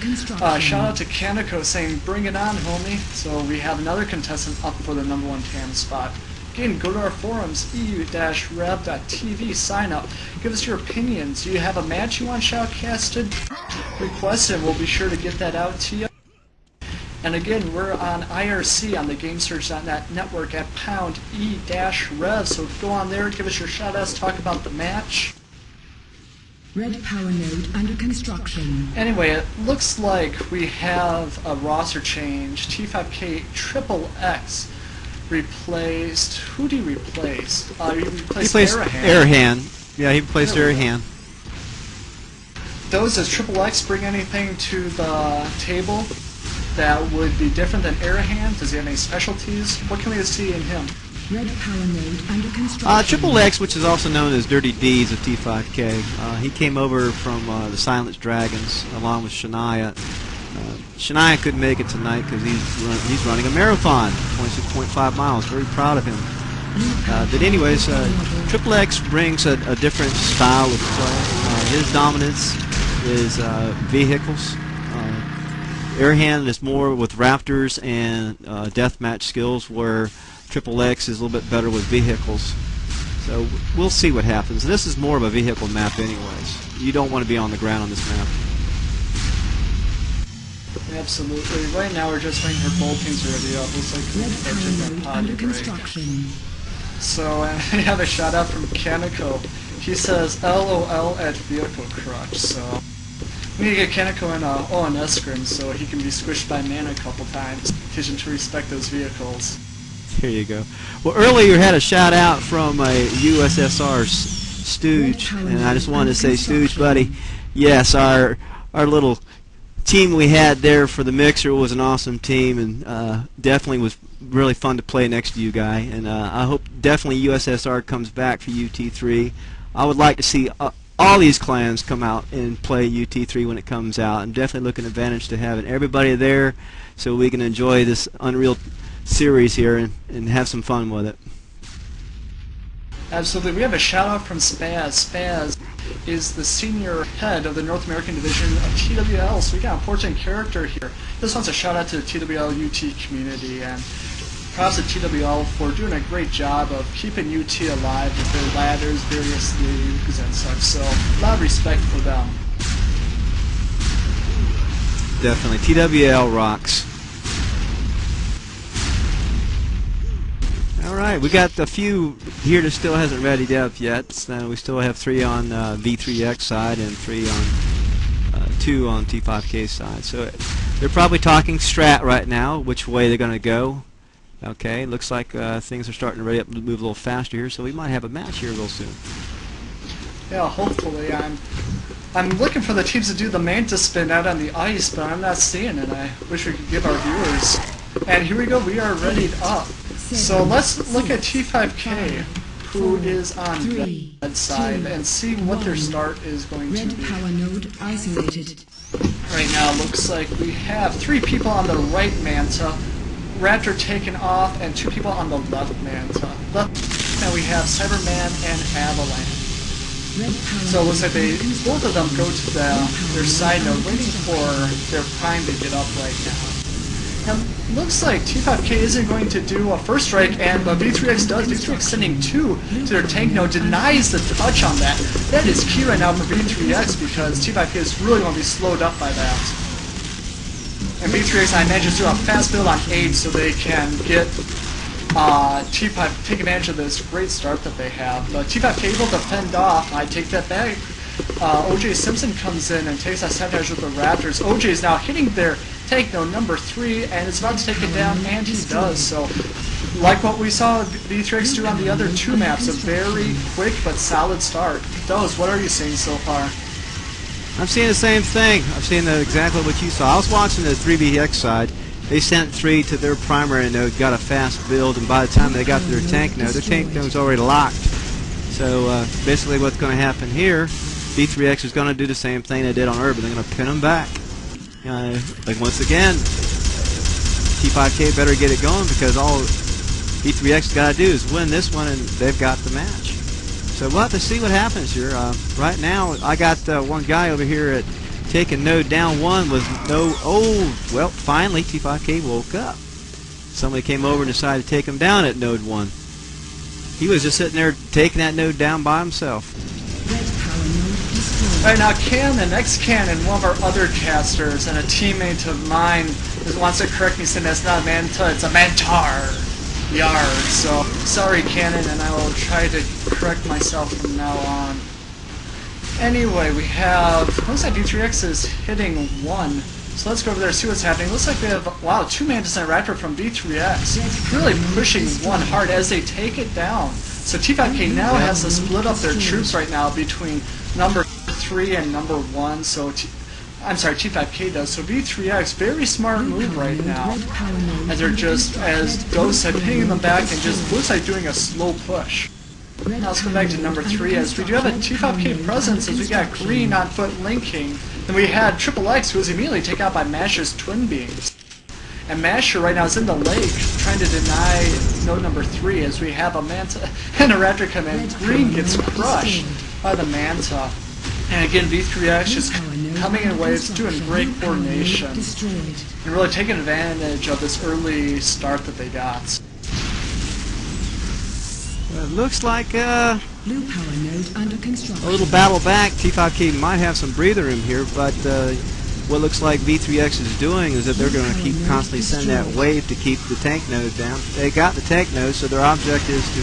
Shout out to Kaneko saying, "Bring it on, homie." So we have another contestant up for the #1 TAM spot. Again, go to our forums, eu-rev.tv, sign up, give us your opinions. Do you have a match you want shoutcasted? Request it, we'll be sure to get that out to you. And again, we're on IRC on the GameSearch.net network at #e-rev, so go on there, give us your shout-outs, talk about the match. Red power node under construction. Anyway, it looks like we have a roster change. T5K Triple X replaced... Who did he replace? He replaced Airhand. Yeah, he replaced Airhand. Does Triple X bring anything to the table that would be different than Airhand? Does he have any specialties? What can we see in him? Red power node under construction. Triple X, which is also known as Dirty D's of T5K, he came over from the Silent Dragons along with Shania. Shania couldn't make it tonight because he's running a marathon, 26.5 miles. Very proud of him. But anyways, Triple X brings a different style of play. His dominance is vehicles. Airhand is more with Raptors and deathmatch skills, where Triple X is a little bit better with vehicles. So we'll see what happens. This is more of a vehicle map anyways. You don't want to be on the ground on this map. Absolutely. Right now we're just waiting for boltings ready up. Looks like Red we're power taking a node potty under break. construction. So, and we have a shout out from Kaneko. He says LOL at vehicle crutch. So, we need to get Kaneko in a ONS scrim so he can be squished by man a couple times. Teach him to respect those vehicles. There you go. Well, earlier you had a shout out from a USSR Stooge, and I just wanted to say, Stooge, buddy, yes, our little team we had there for the mixer was an awesome team, and definitely was really fun to play next to you, guy. And I hope definitely USSR comes back for UT3. I would like to see all these clans come out and play UT3 when it comes out. I'm definitely looking advantage to having everybody there so we can enjoy this Unreal series here and have some fun with it. Absolutely. We have a shout out from Spaz. Spaz is the senior head of the North American division of TWL, so we got an important character here. This one's a shout out to the TWL UT community, and props to TWL for doing a great job of keeping UT alive with their ladders, various leagues, and such. So a lot of respect for them. Definitely. TWL rocks. Alright, we got a few here that still hasn't readied up yet. So we still have 3 on V3X side and 2 on T5K side. So they're probably talking strat right now, which way they're going to go. Okay, looks like things are starting to ready up to move a little faster here, so we might have a match here real soon. Yeah, hopefully. I'm looking for the teams to do the mantis spin out on the ice, but I'm not seeing it. I wish we could give our viewers. And here we go, we are readied up. So let's look at T5K, who is on the red side, and see what their start is going to Red be. power node isolated. Right now, it looks like we have 3 people on the right manta, Raptor taken off, and 2 people on the left manta. Now we have Cyberman and Avalanche. Red power So it looks like node both of them go to their side node, waiting for their prime to get up right now. And looks like T5K isn't going to do a first strike, and V3X does. V3X sending 2 to their tank node, denies the touch on that. That is key right now for V3X because T5K is really going to be slowed up by that. And V3X, I imagine, is doing a fast build on 8 so they can get T5 take advantage of this great start that they have. But T5K able to fend off. I take that back. OJ Simpson comes in and takes that sabotage with the Raptors. OJ is now hitting their tank node number 3 and is about to take it down, and he does. So, like what we saw V3X do on the other 2 maps, a very quick but solid start. Those, what are you seeing so far? I'm seeing the same thing. I'm seeing exactly what you saw. I was watching the 3BX side. They sent 3 to their primary node, got a fast build, and by the time they got to their tank node's already locked. So basically what's going to happen here, V3X is going to do the same thing they did on Urban. They're going to pin them back. Like once again, T5K better get it going because all V3X has got to do is win this one and they've got the match. So we'll have to see what happens here. Right now, I got one guy over here at taking node down 1 with no... Oh, well, finally T5K woke up. Somebody came over and decided to take him down at node 1. He was just sitting there taking that node down by himself. Red power node destroyed. Alright, now Cannon, ex-Cannon, one of our other casters, and a teammate of mine wants to correct me saying that's not a manta, it's a mantar. Yard. So, sorry Cannon, and I will try to correct myself from now on. Anyway, we have, looks like V3X is hitting 1. So let's go over there and see what's happening. Looks like we have, wow, 2 mantis and a Raptor from V3X. Really pushing 1 hard as they take it down. So T5K now has to split up their troops right now between number 3 and number 1. So I'm sorry, T5K does. So V3X, very smart move right now. As they're just, as Ghost said, pinning them back and just looks like doing a slow push. Now let's go back to number 3, as we do have a T5K presence, as we got Green on foot linking. Then we had Triple X, who was immediately taken out by Masher's twin beams. And Masher right now is in the lake, trying to deny node number 3, as we have a Manta and a Raptor come in. Green gets crushed by the Manta. And again, V3X just coming in waves, doing great coordination. And really taking advantage of this early start that they got. It looks like Blue power node under construction. a little battle back. T5K might have some breather room here, but what looks like V3X is doing is that they're going to keep constantly sending that wave to keep the tank node down. They got the tank node, so their object is to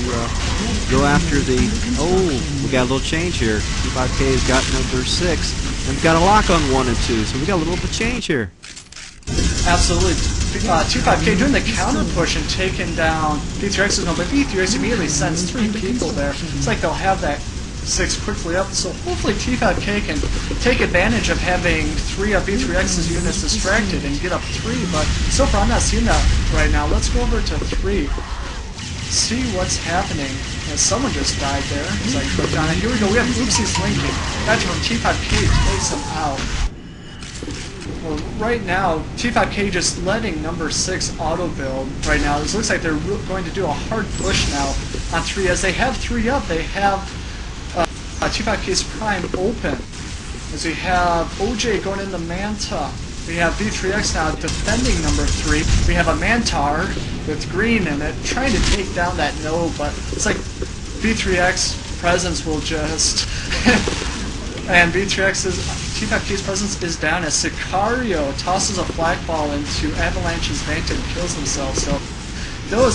go after the... Oh, we got a little change here. T5K has got number 6, and we've got a lock on 1 and 2, so we got a little bit of change here. Absolutely. T5K doing the counter push and taking down V3X's node, but V3X immediately sends 3 people there. It's like they'll have that 6 quickly up, so hopefully T5K can take advantage of having 3 of V3X's units distracted and get up 3, but so far I'm not seeing that right now. Let's go over to 3. See what's happening. Someone just died there as I clicked on it. Here we go, we have Oopsies linking. That's when T5K takes him out. Well, right now, T5K just letting number 6 auto-build right now. This looks like they're going to do a hard push now on 3. As they have 3 up, they have T5K's Prime open. As we have OJ going into Manta. We have V3X now defending number 3. We have a Mantar with green in it, trying to take down that node, but it's like V3X presence will just... and T5K's presence is down as Sicario tosses a flak ball into Avalanche's Vanta and kills himself. So,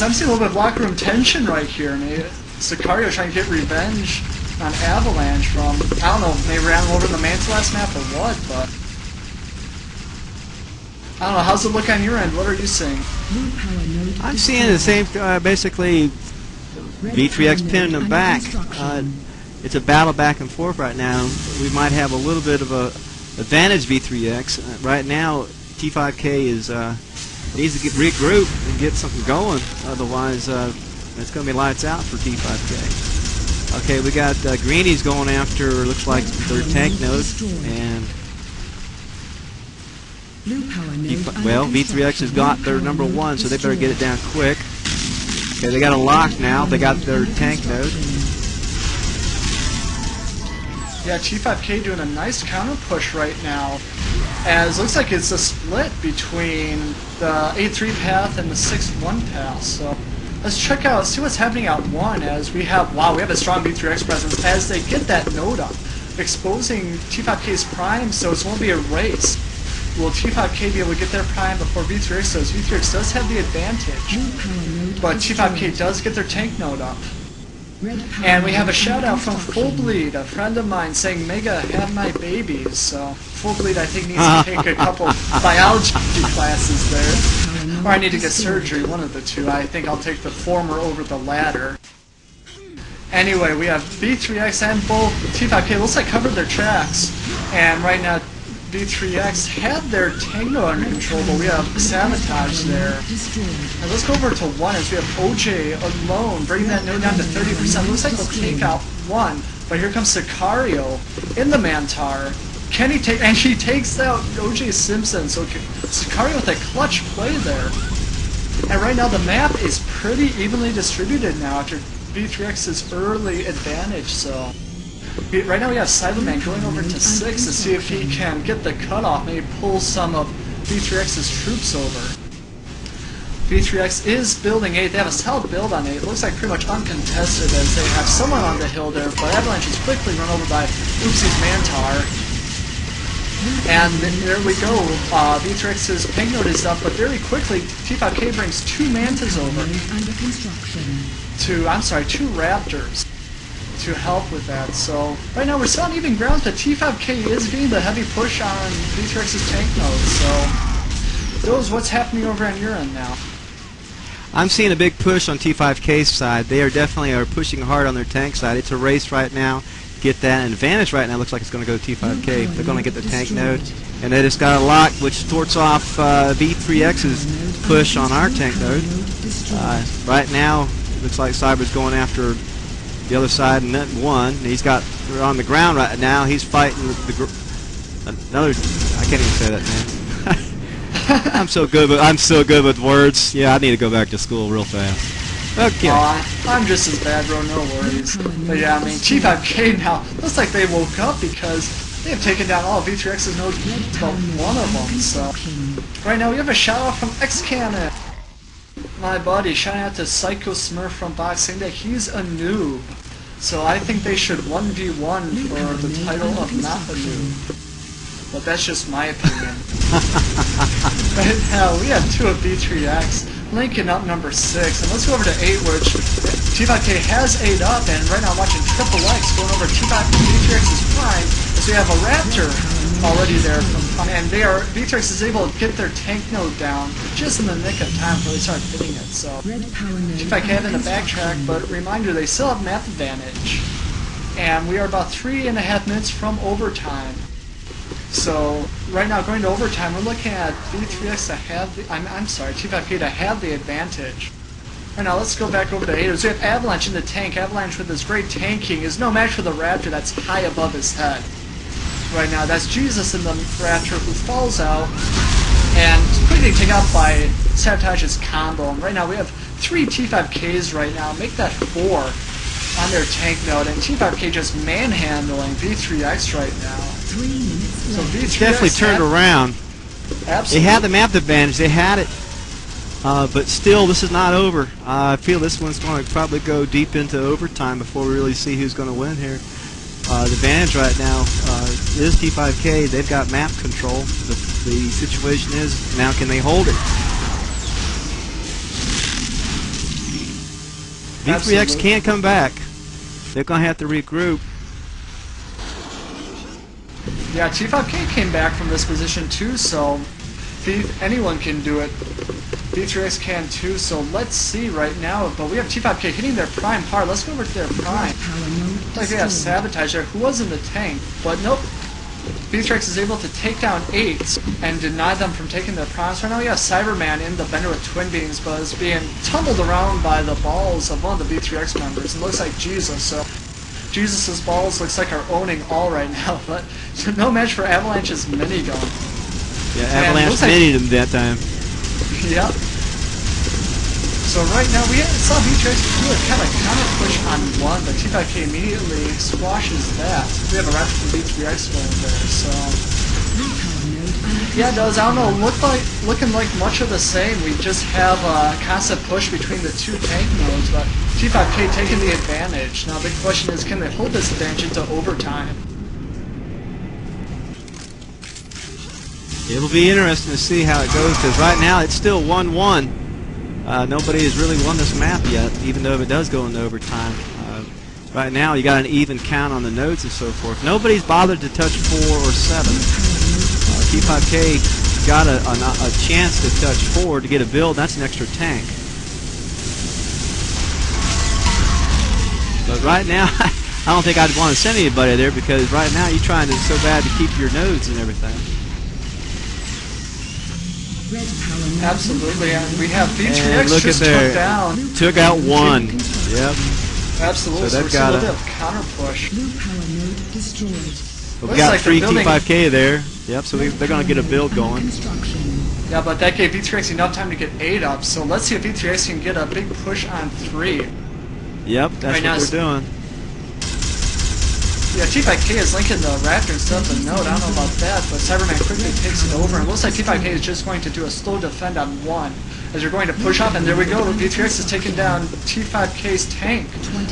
I'm seeing a little bit of locker room tension right here. Maybe Sicario trying to get revenge on Avalanche from, I don't know, if they ran him over in the Manta last map or what, but... I don't know, how's it look on your end? What are you seeing? I'm seeing the same, basically, V3X pinning them back. It's a battle back and forth right now. We might have a little bit of a advantage V3X. Right now, T5K is needs to regroup and get something going. Otherwise, it's going to be lights out for T5K. Okay, we got Greenies going after, looks like their tank node, and well, V3X has got their number 1, so they better get it down quick. Okay, they got a lock now. They got their tank node. Yeah, T5K doing a nice counter push right now, as looks like it's a split between the 8-3 path and the 6-1 path. So let's check out, see what's happening at 1 as we have, wow, we have a strong V3X presence as they get that node up, exposing T5K's Prime, so it's going to be a race. Will T5K be able to get their Prime before V3X does? V3X does have the advantage, but T5K does get their tank node up. And we have a shout out from Full Bleed, a friend of mine, saying, Mega, have my babies. So Full Bleed, I think, needs to take a couple biology classes there. Or I need to get surgery, one of the two. I think I'll take the former over the latter. Anyway, we have V3X and both T5K, looks like covered their tracks. And right now, V3X had their tank node under control, but we have Sabotage there. And let's go over to 1 as we have OJ alone, bringing that node down to 30%. Looks like they'll take out 1, but here comes Sicario in the Mantar. Can he take, and he takes out OJ Simpson, so Sicario with a clutch play there. And right now the map is pretty evenly distributed now after V3X's early advantage, so... Right now we have Cyberman going over to 6 to see if he can get the cutoff, maybe pull some of V3X's troops over. V3X is building 8, they have a solid build on 8, it looks like pretty much uncontested as they have someone on the hill there, but Avalanche is quickly run over by Oopsie's Mantar. And there we go, V3X's ping node is up, but very quickly T5K brings 2 Mantas over to, I'm sorry, 2 Raptors to help with that. So right now we're still on even ground, but T5K is getting the heavy push on V3X's tank node. So those, what's happening over on your end now? I'm seeing a big push on T5K's side. They are definitely pushing hard on their tank side. It's a race right now. Get that advantage right now. Looks like it's going to go to T5K. They're going to get the tank node, and they just got a lock, which starts off V3X's push on our tank node. Right now, looks like Cyber's going after the other side and net 1. He's got, we're on the ground right now. He's fighting another. I can't even say that, man. I'm so good with words. Yeah, I need to go back to school real fast. Okay. I'm just as bad, bro. No worries. But yeah, I mean, T5K now looks like they woke up because they have taken down all of V3X's nodes but one of them. So right now we have a shout out from X-Cannon. My buddy, shouting out to Psycho Smurf from Box, saying that he's a noob. So I think they should 1v1 for the title of not a noob. but that's just my opinion. Right now, we have 2 of V3X, linking up number 6, and let's go over to 8, which T5K has 8 up, and right now I'm watching Triple X going over V3X's prime, as we have a Raptor already there, and V3X is able to get their tank node down just in the nick of time before they start hitting it, so T5K having to backtrack, but reminder, they still have map advantage, and we are about 3.5 minutes from overtime. So right now, going to overtime, we're looking at V3X to have the, I'm sorry, T5K to have the advantage. Right now, let's go back over to 8. So we have Avalanche in the tank. Avalanche with his great tanking is no match for the Raptor that's high above his head. Right now, that's Jesus in the Raptor who falls out and quickly taken out by Sabotage's combo. And right now, we have 3 T5Ks right now. Make that 4 on their tank node, and T5K just manhandling V3X right now. 3 minutes So left. V3X Definitely turned around. Absolutely. They had the map advantage. They had it. But still, this is not over. I feel this one's going to probably go deep into overtime before we really see who's going to win here. The advantage right now is T5K. They've got map control. The situation is, now can they hold it? V3X Absolutely. can't come back. They're going to have to regroup. Yeah, T5K came back from this position too, so anyone can do it. V3X can too, so let's see right now. But we have T5K hitting their prime hard. Let's go over to their prime. Power node Looks like they have destroyed. Sabotage there, who was in the tank, but nope. V3X is able to take down 8 and deny them from taking their primes. Right now we have Cyberman in the Bender with Twin Beams, but is being tumbled around by the balls of one of the V3X members. It looks like Jesus, so Jesus' balls looks like are owning all right now, but no match for Avalanche's minigun. Yeah, Man, Avalanche looks like- minied him that time. Yep. So right now we saw V3X do a kind of counter push on 1, but T5K immediately squashes that. We have a Raptor from V3X going there, so Power node under yeah, it does. I don't know, looking like much of the same. We just have a constant push between the 2 tank nodes, but T5K taking the advantage. Now the question is, can they hold this advantage into overtime? It'll be interesting to see how it goes, because right now it's still 1-1. Nobody has really won this map yet, even though if it does go into overtime. Right now you got an even count on the nodes and so forth. Nobody's bothered to touch 4 or 7. T5K got a chance to touch 4 to get a build. That's an extra tank. But right now, I don't think I'd want to send anybody there, because right now you're trying to so bad to keep your nodes and everything. red power node. Absolutely, and we have And V3X look just at there. took down. Took out 1. Yep. Absolutely, So so they've we're seeing a got little a- bit of counter push. Blue power node destroyed. We've Looks got like 3 they're building- T5K there. Yep, so they're going to get a build Under going. construction. Yeah, but that gave V3X enough time to get 8 up, so let's see if V3X can get a big push on 3. Yep, that's Right now what it's- they're doing. Yeah, T5K is linking the Raptor instead of the node. I don't know about that, but Cyberman quickly takes it over, and looks like T5K is just going to do a slow defend on 1 as you're going to push up, and there we go. V3X is taking down T5K's tank.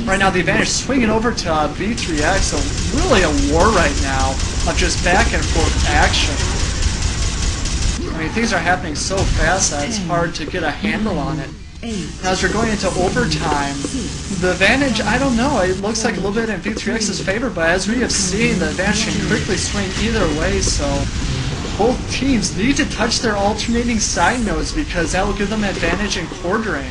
Right now, the advantage swinging over to V3X, so really a war right now of just back and forth action. I mean, things are happening so fast that it's hard to get a handle on it. 8. Now, as we're going into overtime, the advantage, I don't know, it looks like a little bit in V3X's favor, but as we have seen, the advantage can quickly swing either way, so both teams need to touch their alternating side nodes because that will give them advantage in quartering.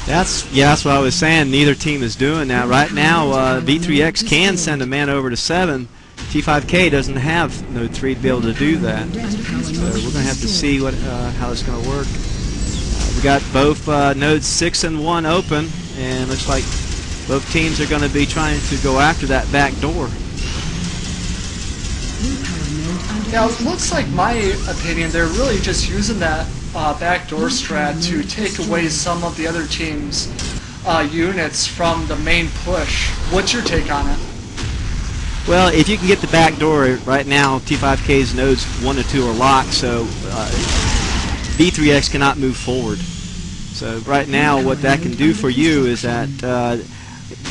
That's what I was saying. Neither team is doing that. Right now, V3X can send a man over to 7. T5K doesn't have node 3 to be able to do that. Red power So node we're going to have to destroyed. see how it's going to work. We got both nodes 6 and 1 open, and looks like both teams are going to be trying to go after that back door. Blue power node under Now, it looks like, my opinion, they're really just using that backdoor strat to take away some of the other team's units from the main push. What's your take on it? Well, if you can get the back door, right now T5K's nodes 1 to 2 are locked, so V3X cannot move forward. So right now what that can do for you is that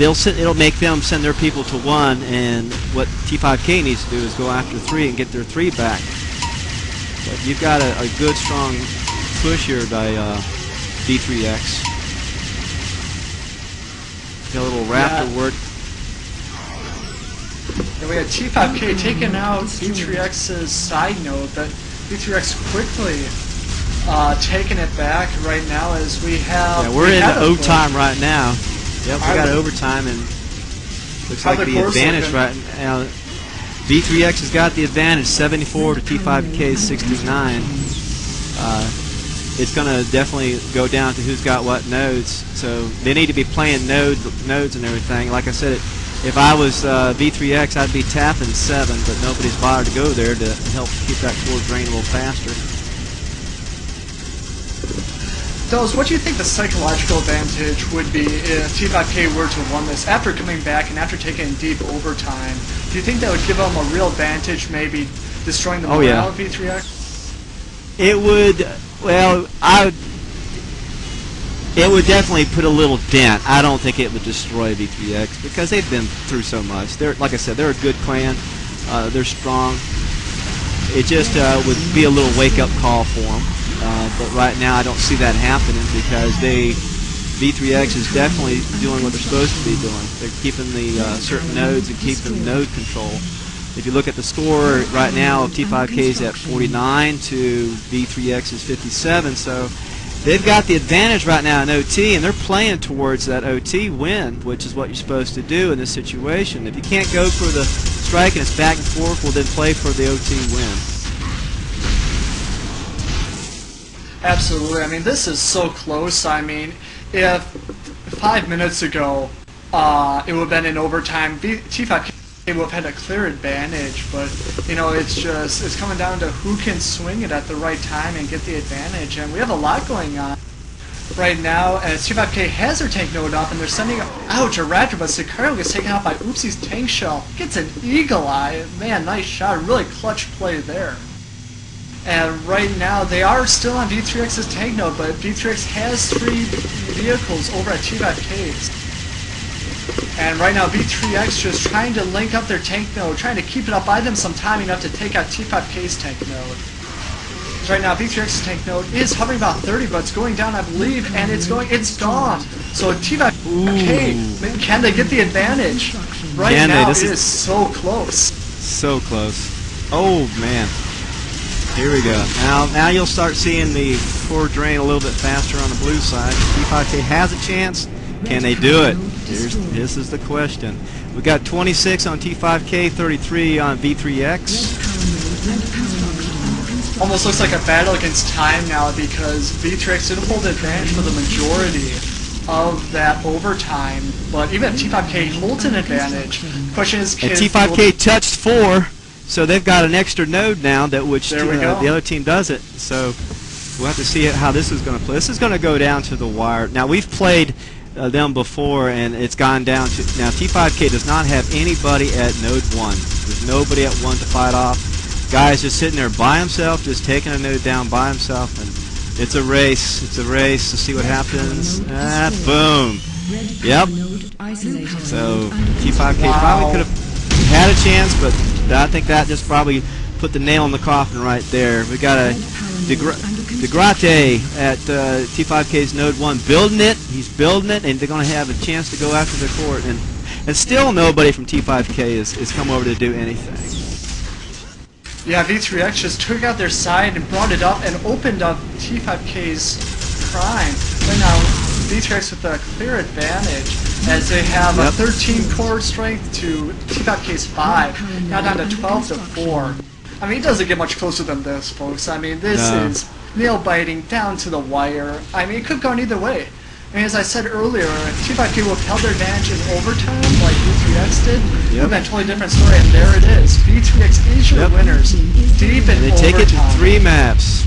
it'll make them send their people to 1, and what T5K needs to do is go after 3 and get their 3 back. But you've got a good strong push here by V3X. Got a little raptor work. And we had T5K taking out V3X's side node, but V3X quickly taking it back right now as we have... Yeah, we're in overtime right now. Yep, we got overtime, and looks like the advantage right now. V3X has got the advantage, 74 to T5K 69. It's going to definitely go down to who's got what nodes. So they need to be playing nodes and everything. Like I said, if I was V3X, I'd be tapping 7, but nobody's bothered to go there to help keep that core drain a little faster. Dells, what do you think the psychological advantage would be if T5K were to win this after coming back and after taking deep overtime? Do you think that would give them a real advantage, maybe destroying the morale of V3X? It would, well, it would definitely put a little dent. I don't think it would destroy V3X because they've been through so much. They're, like I said, they're a good clan. They're strong. It just would be a little wake-up call for them. But right now I don't see that happening because V3X is definitely doing what they're supposed to be doing. They're keeping the certain nodes and keeping node control. If you look at the score right now, T5K is at 49 to V3X is 57, so they've got the advantage right now in OT, and they're playing towards that OT win, which is what you're supposed to do in this situation. If you can't go for the strike and it's back and forth, well then play for the OT win. Absolutely. I mean, this is so close. I mean, if 5 minutes ago it would have been in overtime, T5K would have had a clear advantage, but, you know, it's coming down to who can swing it at the right time and get the advantage, and we have a lot going on right now as T5K has their tank node up, and they're sending out a Raptor, but Sicario gets taken out by Oopsie's tank shell. Gets an eagle eye. Man, nice shot. Really clutch play there. And right now, they are still on V3X's tank node, but V3X has 3 vehicles over at T5K's. And right now, V3X just trying to link up their tank node, trying to keep it up, buy them some time enough to take out T5K's tank node. Right now, V3X's tank node is hovering about 30, but it's going down, I believe, and it's gone. So T5K, can they get the advantage? Right now, it is so close. So close. Oh, man. Here we go. Now you'll start seeing the core drain a little bit faster on the blue side. T5K has a chance. Can they do it? This is the question. We've got 26 on T5K, 33 on V3X. Almost looks like a battle against time now because V3X did hold the advantage for the majority of that overtime. But even if T5K holds an advantage, the question is, and T5K touched 4. So they've got an extra node now that which the other team does it. So we'll have to see how this is going to play. This is going to go down to the wire. Now we've played them before, and it's gone down to now. T5K does not have anybody at node 1. There's nobody at 1 to fight off. Guy's just sitting there by himself, just taking a node down by himself, and it's a race. It's a race to see what happens. Boom. Yep. So T5K probably could have had a chance, but I think that just probably put the nail in the coffin right there. We got a DeGrate at T5K's node 1 building it. He's building it, and they're going to have a chance to go after the court. And still nobody from T5K has come over to do anything. Yeah, V3X just took out their side and brought it up and opened up T5K's prime. Right now, V3X with a clear advantage as they have a 13 core strength to T5K's 5, now down to 12 to 4. I mean, it doesn't get much closer than this, folks. I mean, this is nail-biting down to the wire. I mean, it could have gone either way. I mean, as I said earlier, T5K would have held their advantage in overtime like V3X did. It would have been a totally different story, and there it is. V3X is your winners, deep in overtime. They take it to 3 maps.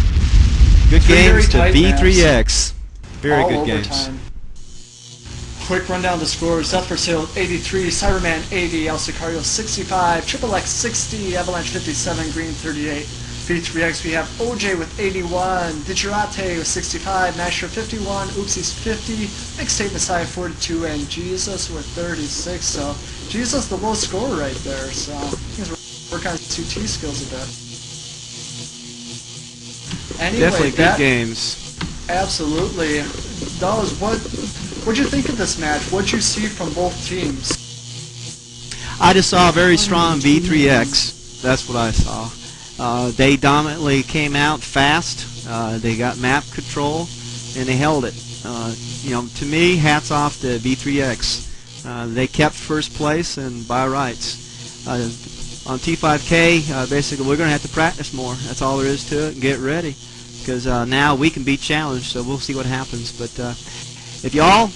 Good games to V3X. Very good games. Quick rundown of the scores. Death for Sale 83, Cyberman 80, El Sicario 65, Triple X 60, Avalanche 57, Green 38, V3X, we have OJ with 81, Digirate with 65, Masher 51, Oopsies 50, Mixtape Messiah 42, and Jesus with 36. So Jesus the low scorer right there. So he's working on his 2T skills a bit. Anyway, Definitely good games. Absolutely. Dawes, what'd you think of this match? What'd you see from both teams? I just saw a very strong V3X. That's what I saw. They dominantly came out fast. They got map control, and they held it. You know, to me, hats off to V3X. They kept first place and by rights. On T5K, basically, we're going to have to practice more. That's all there is to it, and get ready. Because now we can be challenged, so we'll see what happens. But if y'all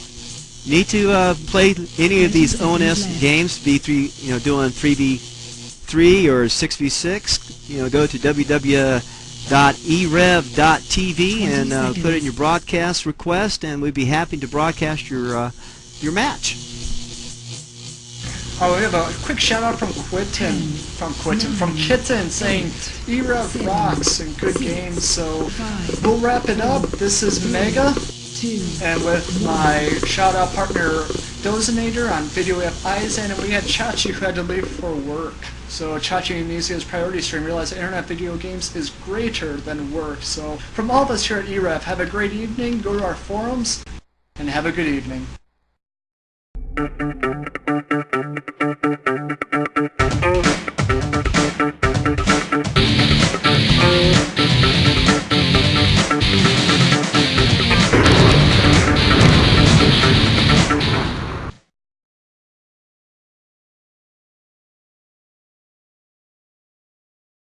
need to play any of these ONS games, V3, you know, doing 3v3 or 6v6, you know, go to www.e-rev.tv and put in your broadcast request, and we'd be happy to broadcast your match. Oh, we have a quick shout out from Kitten saying e-rev rocks and good games. So we'll wrap it up. This is Mega, and with my shout out partner Dozinator on Video FIs, and we had Chachi who had to leave for work. So Chachi needs his priority stream, realize that internet video games is greater than work. So from all of us here at e-rev, have a great evening, go to our forums, and have a good evening.